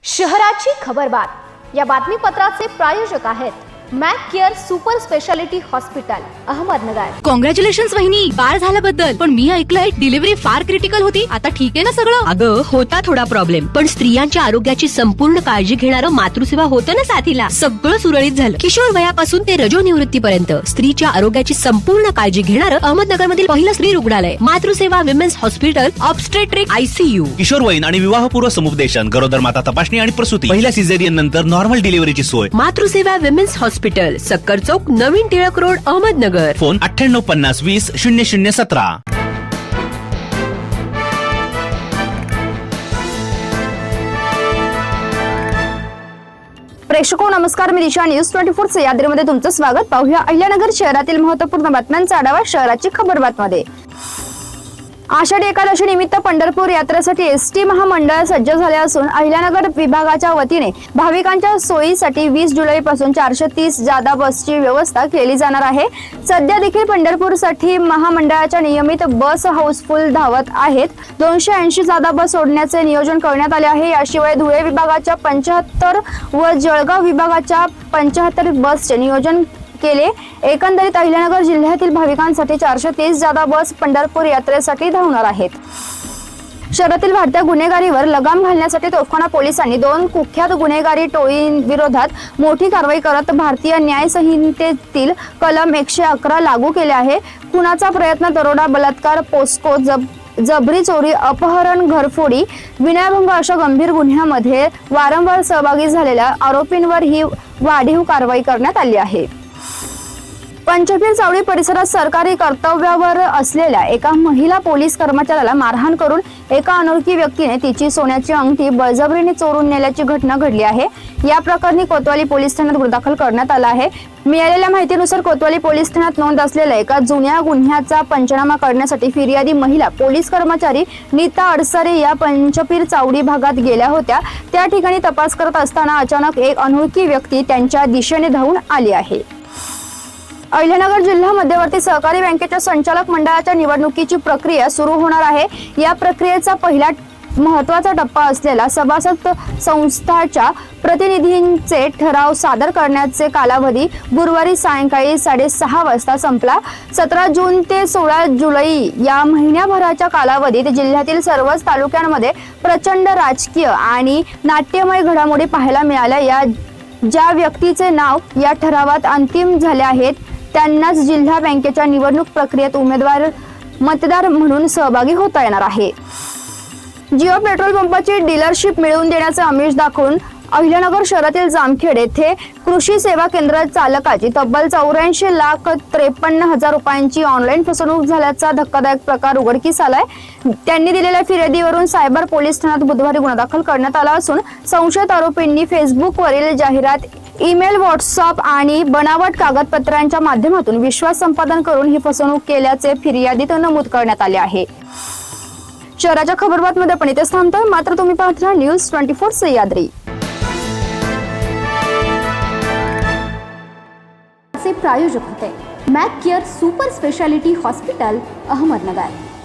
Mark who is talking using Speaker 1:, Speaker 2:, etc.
Speaker 1: शहराची खबरबात या बातमीपत्राचे प्रायोजक आहेत Mac care super speciality hospital Ahmednagar.
Speaker 2: Congratulations वहिनी, बाळ झाल्याबद्दल। पण मी ऐकलंय डिलिव्हरी फार क्रिटिकल होती। आता ठीक आहे ना सगळं?
Speaker 3: अगं होता थोडा प्रॉब्लेम, पण स्त्रियांच्या आरोग्याची संपूर्ण काळजी घेणारं मातृसेवा होतं ना साथीला। सगळं सुरळीत झालं। किशोर वयापासून ते रजोनिवृत्तीपर्यंत स्त्रीच्या आरोग्याची संपूर्ण काळजी घेणारं अहमदनगर मधील पहिलं स्त्री रुग्णालय Matruseva women's hospital obstetric ICU।
Speaker 4: किशोरवयीन आणि विवाहपूर्व समुपदेशन, गरोदर माता तपासणी आणि प्रसूती, पहिल्या सिझेरियन नंतर नॉर्मल डिलिव्हरीची सोय।
Speaker 3: मातृसेवा विमेन्स हॉस्पिटल, सक्कर चौक, नवीन टिळक रोड, अहमदनगर।
Speaker 4: फोन 9850200017।
Speaker 1: प्रेक्षको नमस्कार, मी दिशा न्यूज 24 सह्याद्रीमध्ये तुमचं स्वागत। पाहूया अहिल्यानगर शहरातील महत्त्वपूर्ण बातम्यांचा आढावा शहराची खबरबातमध्ये। आषाढी एकादशी निमित्त पंढरपूर यात्रेसाठी एसटी महामंडळ सज्ज झाले असून अहिल्यानगर विभागाच्या वतीने भाविकांच्या सोयीसाठी 20 जुलैपासून 430 जादा बसची व्यवस्था केली जाणार आहे। सध्या देखील पंढरपूरसाठी महामंडळाच्या नियमित बस हाऊसफुल धावत आहेत। 280 जादा बस सोडण्याचे नियोजन करण्यात आले आहे। याशिवाय धुळे विभागाच्या 75 व जळगाव विभागाच्या 75 बसचे नियोजन केले। एकंदरीत अहिल्यानगर जिल्ह्यातील भाविकांसाठी 430 जादा बस पंढरपूर यात्रेसाठी धावणार आहेत। शहरातील वाढत्या गुन्हेगारीवर लगाम घालण्यासाठी तोफखाना पोलिसांनी 2 कुख्यात गुन्हेगारी टोळींविरोधात मोठी कारवाई करत भारतीय न्याय संहितेतील कलम 111 लागू केले आहे। खुनाचा प्रयत्न, दरोडा, बलात्कार, पोस्को, जबरी चोरी, अपहरण, घरफोडी, विनयभंग अशा गंभीर गुन्ह्यामध्ये वारंवार सहभागी झालेल्या आरोपींवर ही वाढीव कारवाई करण्यात आली आहे। पंचपीर चावडी परिसरात सरकारी कर्तव्यावर असलेल्या एका महिला पोलीस कर्मचाऱ्याला मारहाण करून एका अनोळखी व्यक्तीने तिची सोन्याची अंगठी बळजबरीने चोरून नेल्याची घटना घडली आहे। या प्रकरणी कोतवाली पोलीस ठाण्यात गुन्हा दाखल करण्यात आला आहे। मिळालेल्या माहितीनुसार कोतवाली पोलीस ठाण्यात नोंद असलेल्या एका जुन्या गुन्ह्याचा पंचनामा करण्यासाठी फिर्यादी महिला पोलीस कर्मचारी नीता अडसरे या पंचपीर चावडी भागात गेल्या होत्या। त्या ठिकाणी तपास करत असताना अचानक एक अनोळखी व्यक्ती त्यांच्या दिशेने धावून आली आहे। अहिल्यानगर जिल्हा मध्यवर्ती सहकारी बँकेच्या संचालक मंडळाच्या निवडणुकीची प्रक्रिया सुरू होणार आहे। या प्रक्रियेचा पहिला महत्त्वाचा टप्पा असलेला सभासद संस्थाच्या प्रतिनिधींचे ठराव सादर करण्याचे कालावधी गुरुवारी सायंकाळी 6:30 वाजता संपला। 17 जून ते 16 जुलै या महिन्याभराच्या कालावधीत जिल्ह्यातील सर्वच तालुक्यांमध्ये प्रचंड राजकीय आणि नाट्यमय घडामोडी पाहायला मिळाल्या। ज्या व्यक्तीचे नाव या ठरावात अंतिम झाले आहेत त्यांनाच जिल्हा बँकेच्या निवडणूक प्रक्रियेत मतदार म्हणून सहभागी होता येणार आहे। जिओ पेट्रोल पंपाची डीलरशिप मिळवून देण्याचे आमिष दाखवून अहिल्यानगर शहरातील जामखेड येथे कृषी सेवा केंद्र चालकाची तब्बल 84,53,000 रुपयांची ऑनलाईन फसवणूक झाल्याचा धक्कादायक प्रकार उघडकीस आलाय। त्यांनी दिलेल्या फिर्यादीवरून सायबर पोलीस ठाण्यात बुधवारी गुन्हा दाखल करण्यात आला असून संशयित आरोपींनी फेसबुकवरील जाहिरात, ईमेल, व्हॉट्सअप आणि बनावट कागदपत्रांच्या माध्यमातून विश्वास संपादन करून ही फसवणूक केल्याचे फिर्यादीत नमूद करण्यात आले आहे। शहराच्या खबरबातमध्ये आपण इथेच थांबतोय, मात्र तुम्ही पाहत राहा न्यूज 24 सह्याद्री। प्रायोजक होते Mac care super speciality hospital Ahmednagar.